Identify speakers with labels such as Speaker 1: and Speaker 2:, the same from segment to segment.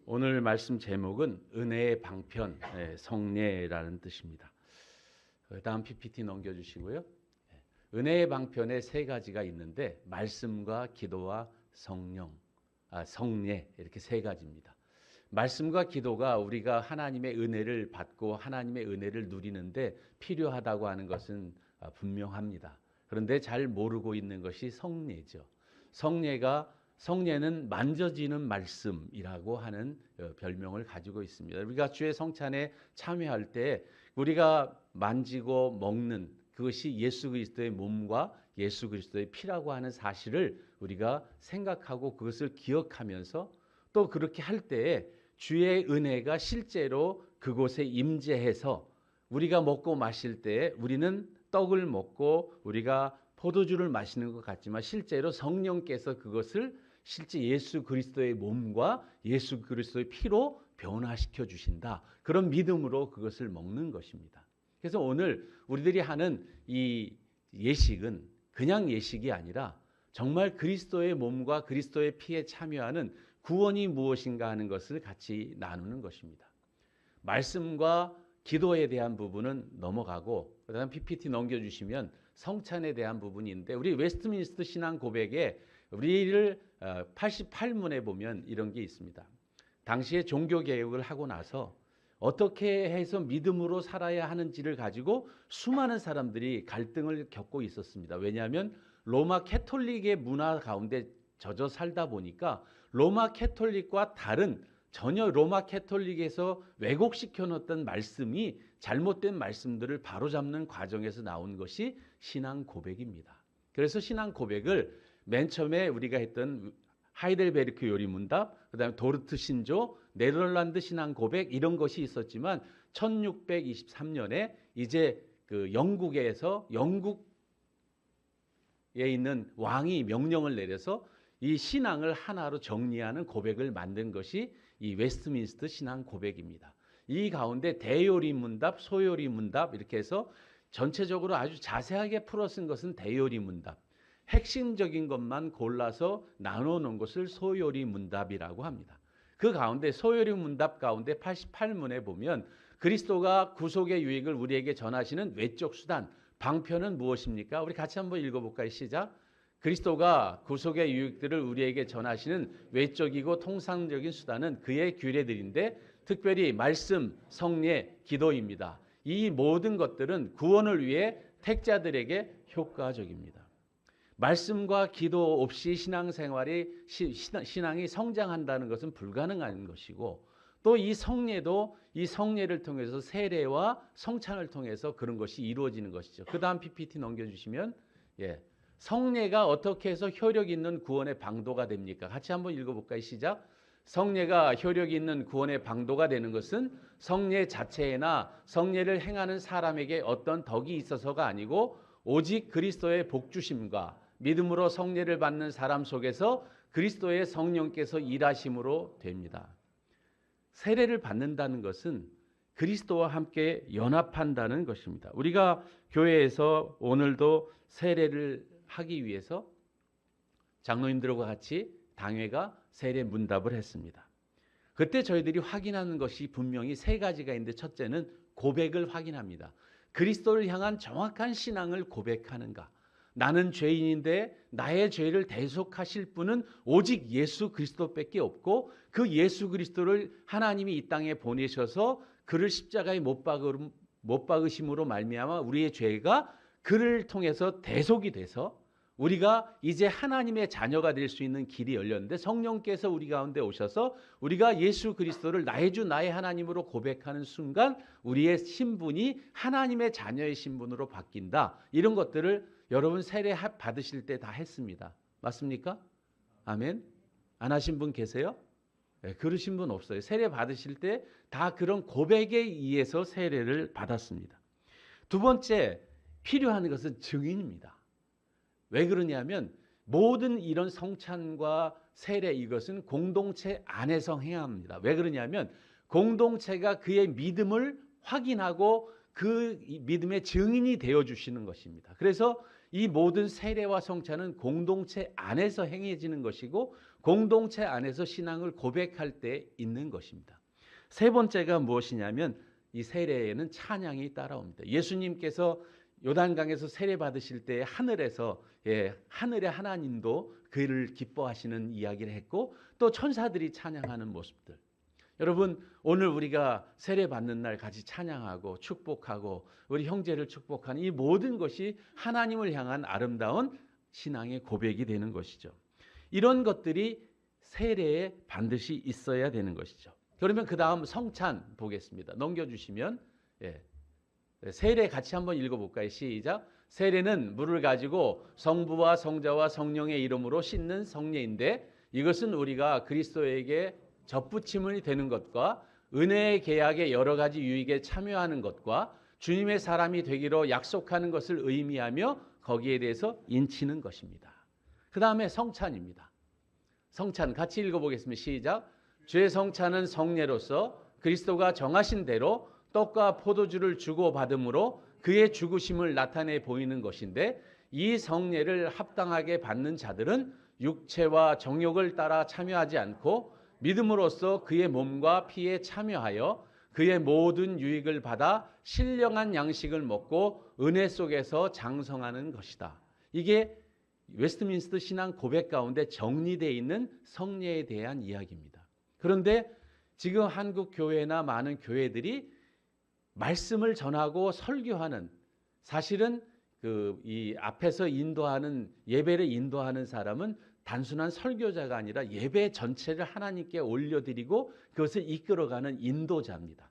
Speaker 1: 오늘 말씀 제목은 은혜의 방편, 성례라는 뜻입니다. 다음 PPT 넘겨주시고요. 은혜의 방편에 세 가지가 있는데 말씀과 기도와 성례 이렇게 세 가지입니다. 말씀과 기도가 우리가 하나님의 은혜를 받고 하나님의 은혜를 누리는데 필요하다고 하는 것은 분명합니다. 그런데 잘 모르고 있는 것이 성례죠. 성례는 만져지는 말씀이라고 하는 별명을 가지고 있습니다. 우리가 주의 성찬에 참여할 때 우리가 만지고 먹는 그것이 예수 그리스도의 몸과 예수 그리스도의 피라고 하는 사실을 우리가 생각하고 그것을 기억하면서 또 그렇게 할 때에 주의 은혜가 실제로 그곳에 임재해서 우리가 먹고 마실 때에 우리는 떡을 먹고 우리가 포도주를 마시는 것 같지만 실제로 성령께서 그것을 실제 예수 그리스도의 몸과 예수 그리스도의 피로 변화시켜 주신다. 그런 믿음으로 그것을 먹는 것입니다. 그래서 오늘 우리들이 하는 이 예식은 그냥 예식이 아니라 정말 그리스도의 몸과 그리스도의 피에 참여하는 구원이 무엇인가 하는 것을 같이 나누는 것입니다. 말씀과 기도에 대한 부분은 넘어가고 그다음 PPT 넘겨주시면 성찬에 대한 부분인데 우리 웨스트민스터 신앙 고백에 우리를 88문에 보면 이런 게 있습니다. 당시에 종교개혁을 하고 나서 어떻게 해서 믿음으로 살아야 하는지를 가지고 수많은 사람들이 갈등을 겪고 있었습니다. 왜냐하면 로마 캐톨릭의 문화 가운데 젖어 살다 보니까 로마 캐톨릭과 다른 전혀 로마 캐톨릭에서 왜곡시켜 놓았던 말씀이 잘못된 말씀들을 바로잡는 과정에서 나온 것이 신앙 고백입니다. 그래서 신앙 고백을 맨 처음에 우리가 했던 하이델베르크 요리문답, 그다음에 도르트 신조, 네덜란드 신앙 고백 이런 것이 있었지만 1623년에 이제 그 영국에 있는 왕이 명령을 내려서 이 신앙을 하나로 정리하는 고백을 만든 것이 이 웨스트민스터 신앙 고백입니다. 이 가운데 대요리 문답, 소요리 문답 이렇게 해서 전체적으로 아주 자세하게 풀어 쓴 것은 대요리 문답. 핵심적인 것만 골라서 나눠 놓은 것을 소요리 문답이라고 합니다. 그 가운데 소요리 문답 가운데 88문에 보면 그리스도가 구속의 유익을 우리에게 전하시는 외적 수단, 방편은 무엇입니까? 우리 같이 한번 읽어볼까요? 시작. 그리스도가 구속의 유익들을 우리에게 전하시는 외적이고 통상적인 수단은 그의 규례들인데 특별히 말씀, 성례, 기도입니다. 이 모든 것들은 구원을 위해 택자들에게 효과적입니다. 말씀과 기도 없이 신앙이 성장한다는 것은 불가능한 것이고 또 이 성례를 통해서 세례와 성찬을 통해서 그런 것이 이루어지는 것이죠. 그 다음 PPT 넘겨주시면 성례가 어떻게 해서 효력 있는 구원의 방도가 됩니까? 같이 한번 읽어볼까요? 시작. 성례가 효력 있는 구원의 방도가 되는 것은 성례 자체나 성례를 행하는 사람에게 어떤 덕이 있어서가 아니고 오직 그리스도의 복주심과 믿음으로 성례를 받는 사람 속에서 그리스도의 성령께서 일하심으로 됩니다. 세례를 받는다는 것은 그리스도와 함께 연합한다는 것입니다. 우리가 교회에서 오늘도 세례를 하기 위해서 장로님들과 같이 당회가 세례 문답을 했습니다. 그때 저희들이 확인하는 것이 분명히 세 가지가 있는데 첫째는 고백을 확인합니다. 그리스도를 향한 정확한 신앙을 고백하는가? 나는 죄인인데 나의 죄를 대속하실 분은 오직 예수 그리스도밖에 없고 그 예수 그리스도를 하나님이 이 땅에 보내셔서 그를 십자가에 못 박으심으로 말미암아 우리의 죄가 그를 통해서 대속이 돼서 우리가 이제 하나님의 자녀가 될 수 있는 길이 열렸는데 성령께서 우리 가운데 오셔서 우리가 예수 그리스도를 나의 주 나의 하나님으로 고백하는 순간 우리의 신분이 하나님의 자녀의 신분으로 바뀐다. 이런 것들을 여러분 세례 받으실 때 다 했습니다. 맞습니까? 아멘. 안 하신 분 계세요? 네, 그러신 분 없어요. 세례 받으실 때 다 그런 고백에 의해서 세례를 받았습니다. 두 번째 필요한 것은 증인입니다. 왜 그러냐면 모든 이런 성찬과 세례 이것은 공동체 안에서 행합니다. 왜 그러냐면 공동체가 그의 믿음을 확인하고 그 믿음의 증인이 되어주시는 것입니다. 그래서 이 모든 세례와 성찬은 공동체 안에서 행해지는 것이고 공동체 안에서 신앙을 고백할 때 있는 것입니다. 세 번째가 무엇이냐면 이 세례에는 찬양이 따라옵니다. 예수님께서 요단강에서 세례 받으실 때 하늘에서 하늘의 하나님도 그를 기뻐하시는 이야기를 했고 또 천사들이 찬양하는 모습들. 여러분 오늘 우리가 세례 받는 날 같이 찬양하고 축복하고 우리 형제를 축복하는 이 모든 것이 하나님을 향한 아름다운 신앙의 고백이 되는 것이죠. 이런 것들이 세례에 반드시 있어야 되는 것이죠. 그러면 그 다음 성찬 보겠습니다. 넘겨주시면 세례 같이 한번 읽어볼까요? 시작. 세례는 물을 가지고 성부와 성자와 성령의 이름으로 씻는 성례인데 이것은 우리가 그리스도에게 접붙임이 되는 것과 은혜의 계약의 여러 가지 유익에 참여하는 것과 주님의 사람이 되기로 약속하는 것을 의미하며 거기에 대해서 인치는 것입니다. 그 다음에 성찬입니다. 성찬 같이 읽어보겠습니다. 시작. 주의 성찬은 성례로서 그리스도가 정하신 대로 떡과 포도주를 주고받음으로 그의 죽으심을 나타내 보이는 것인데 이 성례를 합당하게 받는 자들은 육체와 정욕을 따라 참여하지 않고 믿음으로써 그의 몸과 피에 참여하여 그의 모든 유익을 받아 신령한 양식을 먹고 은혜 속에서 장성하는 것이다. 이게 웨스트민스터 신앙 고백 가운데 정리되어 있는 성례에 대한 이야기입니다. 그런데 지금 한국 교회나 많은 교회들이 말씀을 전하고 설교하는 사실은 이 앞에서 인도하는 예배를 인도하는 사람은 단순한 설교자가 아니라 예배 전체를 하나님께 올려드리고 그것을 이끌어가는 인도자입니다.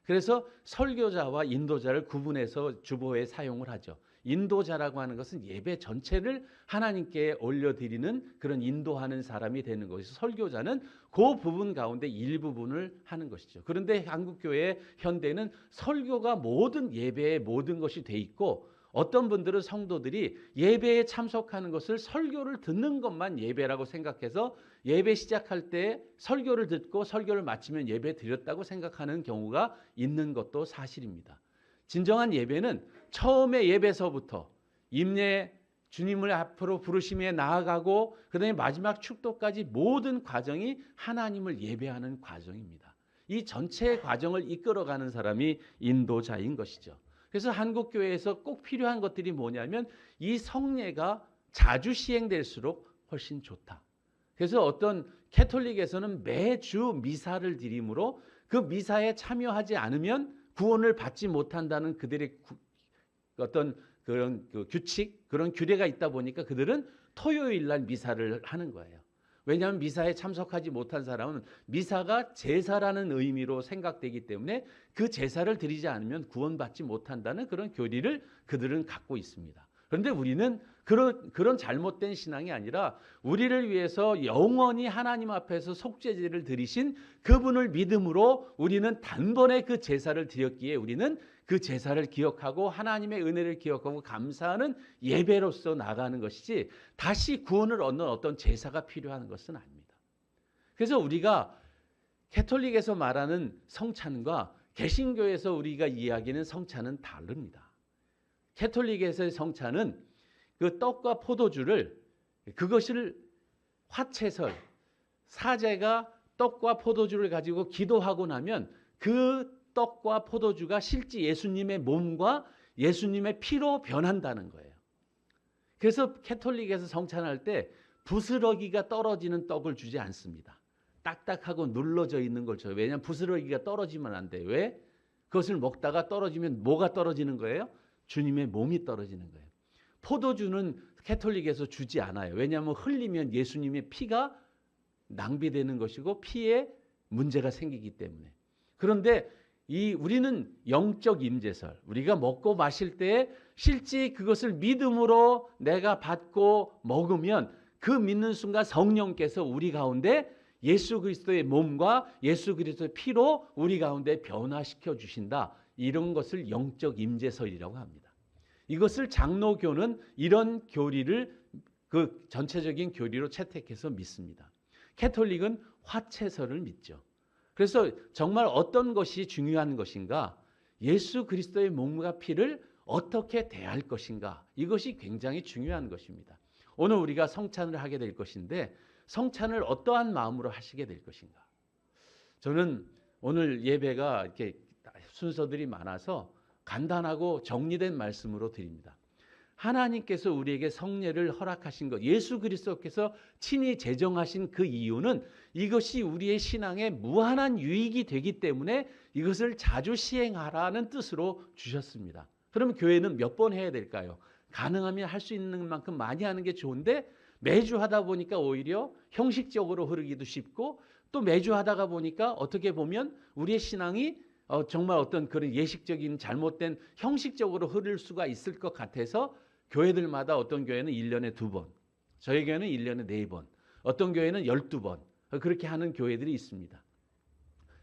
Speaker 1: 그래서 설교자와 인도자를 구분해서 주보에 사용을 하죠. 인도자라고 하는 것은 예배 전체를 하나님께 올려드리는 그런 인도하는 사람이 되는 것이고 설교자는 그 부분 가운데 일부분을 하는 것이죠. 그런데 한국교회 현대는 설교가 모든 예배의 모든 것이 돼 있고 어떤 분들은 성도들이 예배에 참석하는 것을 설교를 듣는 것만 예배라고 생각해서 예배 시작할 때 설교를 듣고 설교를 마치면 예배 드렸다고 생각하는 경우가 있는 것도 사실입니다. 진정한 예배는 처음에 예배서부터 임례 주님을 앞으로 부르심에 나아가고 그다음에 마지막 축도까지 모든 과정이 하나님을 예배하는 과정입니다. 이 전체 과정을 이끌어가는 사람이 인도자인 것이죠. 그래서 한국교회에서 꼭 필요한 것들이 뭐냐면 이 성례가 자주 시행될수록 훨씬 좋다. 그래서 어떤 캐톨릭에서는 매주 미사를 드림으로 그 미사에 참여하지 않으면 구원을 받지 못한다는 그들의 어떤 그런 규칙, 그런 규례가 있다 보니까 그들은 토요일 날 미사를 하는 거예요. 왜냐하면 미사에 참석하지 못한 사람은 미사가 제사라는 의미로 생각되기 때문에 그 제사를 드리지 않으면 구원받지 못한다는 그런 교리를 그들은 갖고 있습니다. 그런데 우리는 그런 잘못된 신앙이 아니라 우리를 위해서 영원히 하나님 앞에서 속죄제를 드리신 그분을 믿음으로 우리는 단번에 그 제사를 드렸기에 우리는 그 제사를 기억하고 하나님의 은혜를 기억하고 감사하는 예배로서 나가는 것이지 다시 구원을 얻는 어떤 제사가 필요한 것은 아닙니다. 그래서 우리가 캐톨릭에서 말하는 성찬과 개신교에서 우리가 이야기하는 성찬은 다릅니다. 캐톨릭에서의 성찬은 그 떡과 포도주를 그것을 화채설 사제가 떡과 포도주를 가지고 기도하고 나면 그 떡과 포도주가 실제 예수님의 몸과 예수님의 피로 변한다는 거예요. 그래서 캐톨릭에서 성찬할 때 부스러기가 떨어지는 떡을 주지 않습니다. 딱딱하고 눌러져 있는 걸 줘요. 왜냐하면 부스러기가 떨어지면 안 돼요. 왜? 그것을 먹다가 떨어지면 뭐가 떨어지는 거예요? 주님의 몸이 떨어지는 거예요. 포도주는 캐톨릭에서 주지 않아요. 왜냐하면 흘리면 예수님의 피가 낭비되는 것이고 피에 문제가 생기기 때문에. 그런데 우리는 영적 임재설, 우리가 먹고 마실 때 실제 그것을 믿음으로 내가 받고 먹으면 그 믿는 순간 성령께서 우리 가운데 예수 그리스도의 몸과 예수 그리스도의 피로 우리 가운데 변화시켜 주신다. 이런 것을 영적 임재설이라고 합니다. 이것을 장로교는 이런 교리를 그 전체적인 교리로 채택해서 믿습니다. 캐톨릭은 화채설을 믿죠. 그래서 정말 어떤 것이 중요한 것인가? 예수 그리스도의 몸과 피를 어떻게 대할 것인가, 이것이 굉장히 중요한 것입니다. 오늘 우리가 성찬을 하게 될 것인데 성찬을 어떠한 마음으로 하시게 될 것인가. 저는 오늘 예배가 이렇게 순서들이 많아서 간단하고 정리된 말씀으로 드립니다. 하나님께서 우리에게 성례를 허락하신 것, 예수 그리스도께서 친히 제정하신 그 이유는 이것이 우리의 신앙에 무한한 유익이 되기 때문에 이것을 자주 시행하라는 뜻으로 주셨습니다. 그러면 교회는 몇 번 해야 될까요? 가능하면 할 수 있는 만큼 많이 하는 게 좋은데 매주 하다 보니까 오히려 형식적으로 흐르기도 쉽고 또 매주 하다가 보니까 어떻게 보면 우리의 신앙이 정말 어떤 그런 예식적인 잘못된 형식적으로 흐를 수가 있을 것 같아서 교회들마다 어떤 교회는 1년에 2번, 저희 교회는 1년에 4번, 어떤 교회는 12번 그렇게 하는 교회들이 있습니다.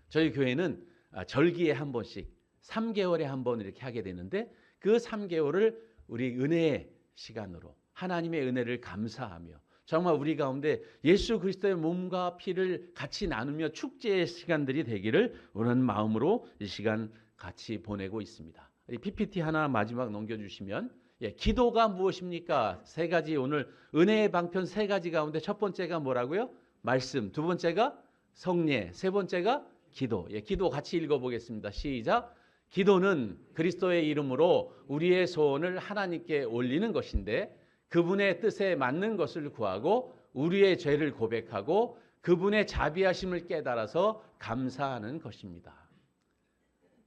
Speaker 1: 저희 교회는 절기에 한 번씩 3개월에 한 번 이렇게 하게 되는데 그 3개월을 우리 은혜의 시간으로 하나님의 은혜를 감사하며 정말 우리 가운데 예수 그리스도의 몸과 피를 같이 나누며 축제의 시간들이 되기를 원하는 마음으로 이 시간 같이 보내고 있습니다. 이 PPT 하나 마지막 넘겨주시면 기도가 무엇입니까? 세 가지 오늘 은혜의 방편 세 가지 가운데 첫 번째가 뭐라고요? 말씀. 두 번째가 성례. 세 번째가 기도. 기도 같이 읽어보겠습니다. 시작. 기도는 그리스도의 이름으로 우리의 소원을 하나님께 올리는 것인데 그분의 뜻에 맞는 것을 구하고 우리의 죄를 고백하고 그분의 자비하심을 깨달아서 감사하는 것입니다.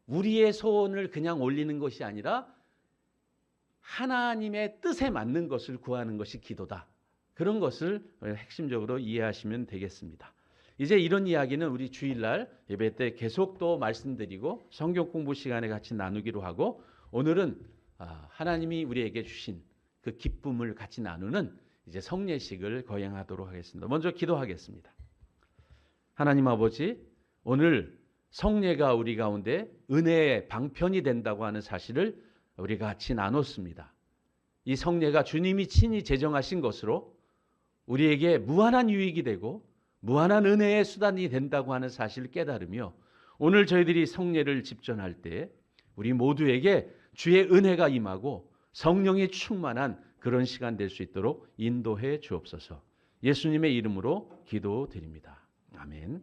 Speaker 1: 우리의 소원을 그냥 올리는 것이 아니라 하나님의 뜻에 맞는 것을 구하는 것이 기도다. 그런 것을 핵심적으로 이해하시면 되겠습니다. 이제 이런 이야기는 우리 주일날 예배 때 계속 또 말씀드리고 성경 공부 시간에 같이 나누기로 하고 오늘은 하나님이 우리에게 주신 그 기쁨을 같이 나누는 이제 성례식을 거행하도록 하겠습니다. 먼저 기도하겠습니다. 하나님 아버지, 오늘 성례가 우리 가운데 은혜의 방편이 된다고 하는 사실을 우리가 같이 나눴습니다. 이 성례가 주님이 친히 제정하신 것으로 우리에게 무한한 유익이 되고 무한한 은혜의 수단이 된다고 하는 사실을 깨달으며 오늘 저희들이 성례를 집전할 때 우리 모두에게 주의 은혜가 임하고 성령이 충만한 그런 시간 될 수 있도록 인도해 주옵소서. 예수님의 이름으로 기도드립니다. 아멘.